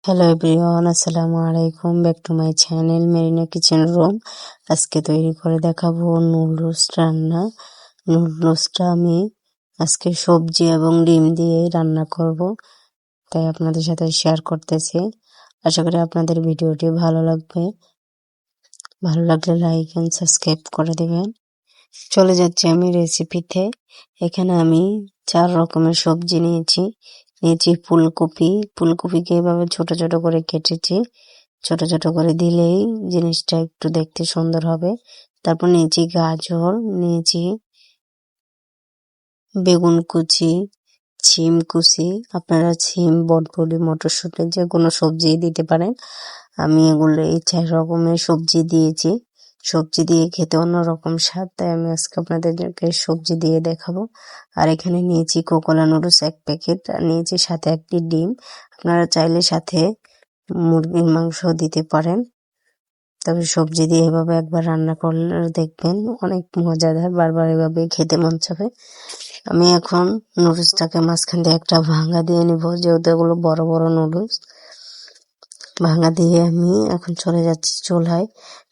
Hello everyone, আসসালামু আলাইকুম, back to my channel Marina kitchen room. আজকে তৈরি করে দেখাবো নুডলস রান্না। নুডলসটা আমি আজকে সবজি এবং ডিম দিয়ে রান্না করব, তাই আপনাদের সাথে শেয়ার করতেছি। আশা করি আপনাদের ভিডিওটি ভালো লাগবে। ভালো লাগলে লাইক এন্ড সাবস্ক্রাইব করে দিবেন। চলে যাচ্ছি আমি রেসিপিতে। এখানে আমি 4 রকমের সবজি নিয়েছি। ফুলকপিকে এভাবে ছোট ছোট করে কেটেছি। ছোট ছোট করে দিলেই জিনিসটা একটু দেখতে সুন্দর হবে। তারপর নিয়েছি গাজর, নিয়েছি বেগুন কুচি, শিম কুচি। আপনারা শিম, বটবডি, মটরশুঁটি যে কোনো সবজি দিতে পারেন। আমি এগুলো এই 4 রকমের সবজি দিয়েছি। সবজি দিয়ে খেতে অন্যরকম স্বাদ, তাই আমি আজকে আপনাদেরকে সবজি দিয়ে দেখাবো। আর এখানে নিয়েছি কোকোলা নুডলস 1 প্যাকেট, আর নিয়েছি সাথে 1টি ডিম। আপনারা চাইলে সাথে মুরগির মাংস দিতে পারেন। তবে সবজি দিয়ে এভাবে একবার রান্না করলে দেখবেন অনেক মজাদার, বারবার এভাবে খেতে মন চাবে। আমি এখন নুডলসটাকে মাঝখান দিয়ে একটা ভাঙা দিয়ে নিব, যেহেতু এগুলো বড় বড় নুডলস। ভাঙা দিয়ে আমি এখন চলে যাচ্ছি চুলায়।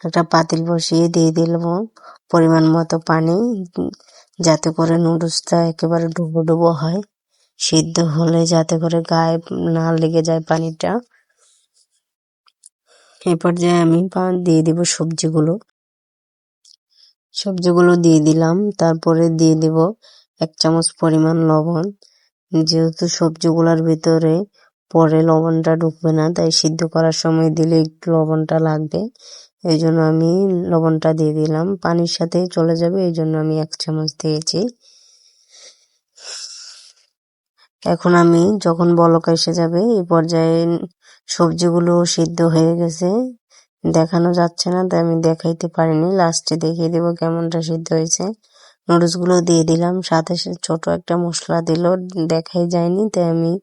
একটা পাতিল বসিয়ে দিয়ে দিলাম পরিমাণ মতো পানি, যাতে করে নুডলসটা একেবারে ডুবো ডুবো হয়, সিদ্ধ হলে যাতে করে গায়ে না লেগে যায় পানিটা। এই পর্যায়ে আমি দিয়ে দিব সবজিগুলো দিয়ে দিলাম। তারপরে দিয়ে দিব 1 চামচ পরিমাণ লবণ। যেহেতু সবজিগুলোর ভিতরে পরে লবণটা ঢুকবে না, তাই সিদ্ধ করার সময় দিলে একটু লবণটা লাগবে। এই জন্য আমি লবণটা দিয়ে দিলাম। পানির সাথে চলে যাবে, এই জন্য আমি 1 চামচ দিয়েছি। এখন আমি যখন বলক এসে যাবে, এই পর্যায়ে সবজিগুলো সিদ্ধ হয়ে গেছে, দেখানো যাচ্ছে না তাই আমি দেখাইতে পারিনি, লাস্টে দেখিয়ে দেবো কেমনটা সিদ্ধ হয়েছে। নুডলসগুলো দিয়ে দিলাম, সাথে ছোট একটা মশলা দিল, দেখাই যায়নি, তাই আমি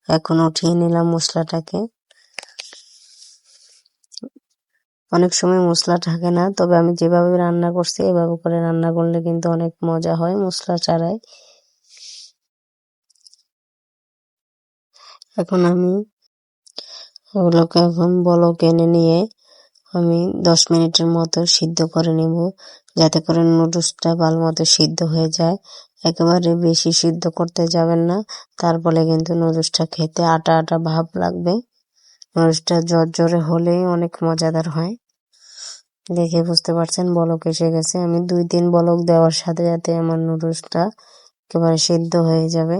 এখন উঠিয়ে নিলাম মশলাটাকে। অনেক সময় মশলা থাকে না, তবে আমি যেভাবে রান্না করছি এভাবে করে রান্না করলে কিন্তু অনেক মজা হয় মশলা ছাড়াই। এখন আমি ওগুলোকে এখন বলক এনে নিয়ে আমি 10 মিনিটের মতো সিদ্ধ করে নেব, যাতে করে নুডলসটা ভালো মতো সিদ্ধ হয়ে যায়। একেবারে বেশি সিদ্ধ করতে যাবেন না, তার ফলে কিন্তু নুডলসটা খেতে আটা আটা ভাব লাগবে। নুডলসটা ঝরঝরে হলেই অনেক মজাদার হয়। দেখে বুঝতে পারছেন বলক এসে গেছে। আমি 2-3 বলক দেওয়ার সাথে সাথে আমার নুডলসটা একেবারে সিদ্ধ হয়ে যাবে।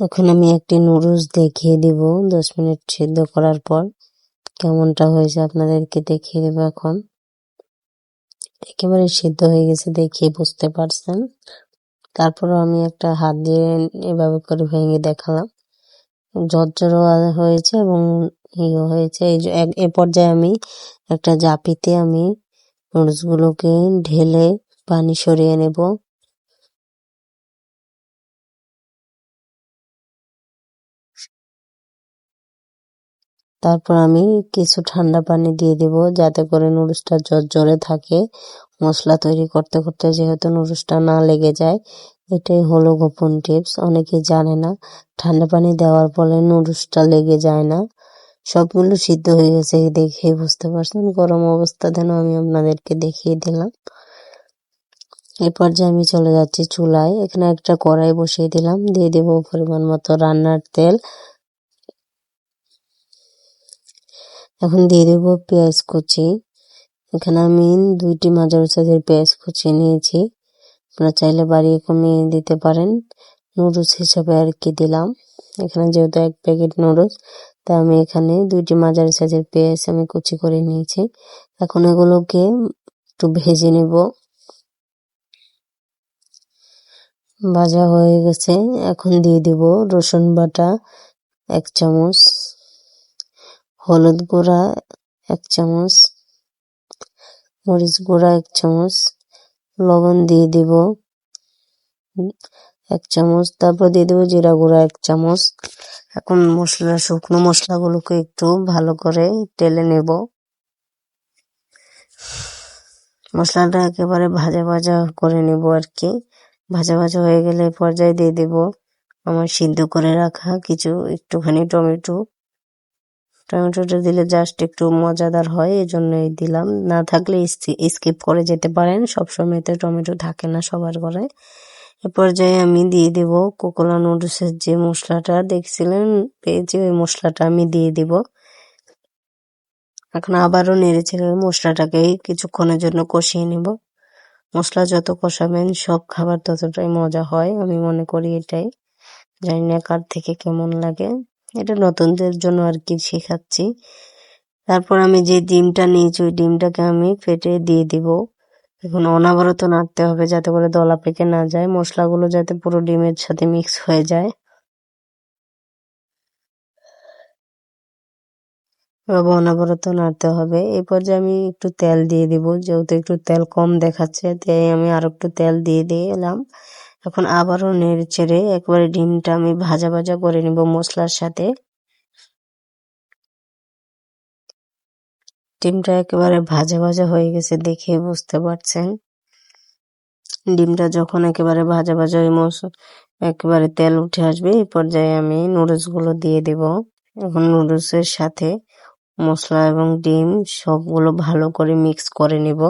এখন আমি একটি নুডলস দেখিয়ে দিব 10 মিনিট সিদ্ধ করার পর কেমনটা হয়েছে আপনাদেরকে দেখিয়ে দেবো। এখন একেবারে সিদ্ধ হয়ে গেছে, দেখিয়ে বুঝতে পারছেন। তারপরও আমি একটা হাত দিয়ে এভাবে করে ভেঙে দেখালাম, ঝরঝরও হয়েছে এবং ইয়ে হয়েছে। এ পর্যায়ে আমি একটা জাপিতে আমি নুডলসগুলোকে ঢেলে পানি সরিয়ে নেব। তারপর আমি কিছু ঠান্ডা পানি দিয়ে দেব, যাতে করে নুডলসটা ঝরঝরে থাকে। মশলা তৈরি করতে করতে যেহেতু নুডলসটা না লেগে যায়, এটাই হলো গোপন টিপস, অনেকে জানে না। ঠান্ডা পানি দেওয়ার ফলে নুডলসটা লেগে যায় না। সবগুলো সিদ্ধ হয়ে গেছে দেখে বুঝতে পারছেন। গরম অবস্থাতে আমি আপনাদেরকে দেখিয়ে দিলাম। এই পর্যায়ে আমি চলে যাচ্ছি চুলায়। এখানে একটা কড়াই বসিয়ে দিলাম, দিয়ে দেব পরিমাণ মতো রান্নার তেল। এখন দিয়ে দেব পেঁয়াজ কুচি। এখানে আমি 2টি মাঝারি সাইজের পেঁয়াজ কুচি নিয়েছি, আপনারা চাইলে বাড়িয়ে কমিয়ে দিতে পারেন। নুডলস হিসাবে আর কি দিলাম, এখানে যেহেতু 1 প্যাকেট নুডলস, তাই আমি এখানে 2টি মাঝারি সাইজের পেঁয়াজ আমি কুচি করে নিয়েছি। এখন এগুলোকে একটু ভেজে নেব। ভাজা হয়ে গেছে, এখন দিয়ে দেব রসুন বাটা 1 চামচ, হলুদ গুঁড়া 1 চামচ, মরিচ গুঁড়া 1 চামচ, লবণ দিয়ে দিব 1 চামচ, তারপর দিয়ে দেবো জিরা গুঁড়া 1 চামচ। এখন শুকনো মশলাগুলোকে একটু ভালো করে টেলে নেব। মশলাটা একেবারে ভাজা ভাজা করে নেব আর কি। ভাজা ভাজা হয়ে গেলে পর্যায়ে দিয়ে দেব আমার সিদ্ধ করে রাখা কিছু একটুখানি টমেটোটা দিলে জাস্ট একটু মজাদার হয়, এজন্যই দিলাম। না থাকলে স্কিপ করে যেতে পারেন, সবসময় তো টমেটো থাকে না সবার ঘরে। এ পর্যায়ে আমি দিয়ে দেব কোকোলা নুডলসের যে মশলাটা দেখছিলেন পেয়েছি, ওই মশলাটা আমি দিয়ে দিব। এখন আবারও নেড়ে চেড়ে মশলাটাকে কিছুক্ষণের জন্য কষিয়ে নেব। মশলা যত কষাবেন সব খাবার ততটাই মজা হয়, আমি মনে করি এটাই। জানি না কার থেকে কেমন লাগে, এটা নতুনদের জন্য আর কি শেখাচ্ছি। তারপর আমি যে ডিমটা নিয়েছি ওই ডিমটাকে আমি ফেটে দিয়ে দিব। এখন অনবরত নাড়তে হবে যাতে করে দলা পেকে না যায়, মশলাগুলো যাতে পুরো ডিমের সাথে মিক্স হয়ে যায়। অনবরত নাড়তে হবে। এই পর্যায়ে আমি একটু তেল দিয়ে দিব, যেহেতু একটু তেল কম দেখাচ্ছে তাই আমি আর একটু তেল দিয়ে এলাম। এখন আবারও নেড়ে চেড়ে একবারে ডিমটা আমি ভাজা ভাজা করে নিব মশলার সাথে। ডিমটা একেবারে ভাজা ভাজা হয়ে গেছে, দেখে বুঝতে পারছেন। ডিমটা যখন একেবারে ভাজা ভাজা একেবারে তেল উঠে আসবে, এই পর্যায়ে আমি নুডলসগুলো দিয়ে দেব। এখন নুডলসের সাথে মশলা এবং ডিম সবগুলো ভালো করে মিক্স করে নিব।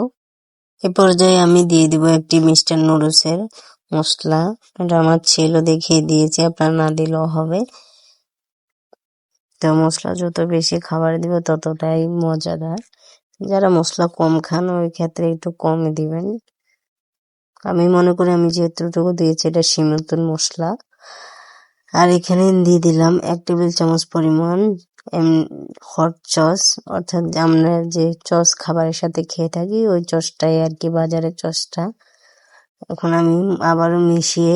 এ পর্যায়ে আমি দিয়ে দিব একটি মিস্টার নুডলসের মশলা, এটা আমার ছিল দেখিয়ে দিয়েছি, আপনার না দিলেও হবে। তো মশলা যত বেশি খাবার দিব ততটাই মজাদার। যারা মশলা কম খান ওই ক্ষেত্রে একটু কমই দিবেন। আমি মনে করি আমি যেটুকু দিয়েছি এটা সীমিত মশলা। আর এখানে দিয়ে দিলাম 1 টেবিল চামচ পরিমাণ হট সস, অর্থাৎ আমরা যে সস খাবারের সাথে খেয়ে থাকি ওই সসটাই আর কি, বাজারের সসটা। এখন আমি আবারও মিশিয়ে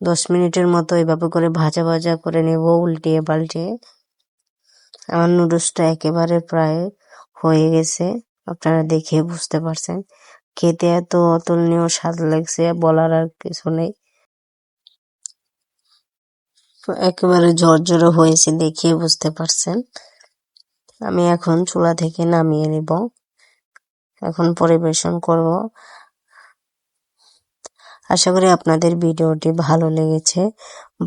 10 মিনিটের মতো এভাবে করে ভাজা ভাজা করে নেব উল্টিয়ে পাল্টিয়ে। আমার নুডলসটা একেবারে প্রায় হয়ে গেছে, আপনারা দেখে বুঝতে পারছেন। খেতে এত অতুলনীয় স্বাদ লাগছে, বলার আর কিছু নেই। একেবারে ঝরঝরে হয়েছে, দেখিয়ে বুঝতে পারছেন। আমি এখন চুলা থেকে নামিয়ে নিব, এখন পরিবেশন করব। আশা করি আপনাদের ভিডিওটি ভালো লেগেছে।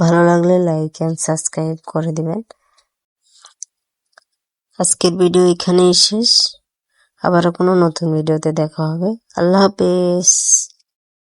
ভালো লাগলে লাইক এন্ড সাবস্ক্রাইব করে দিবেন। আজকের ভিডিও এখানেই শেষ, আবারও কোনো নতুন ভিডিওতে দেখা হবে। আল্লাহ হাফেজ।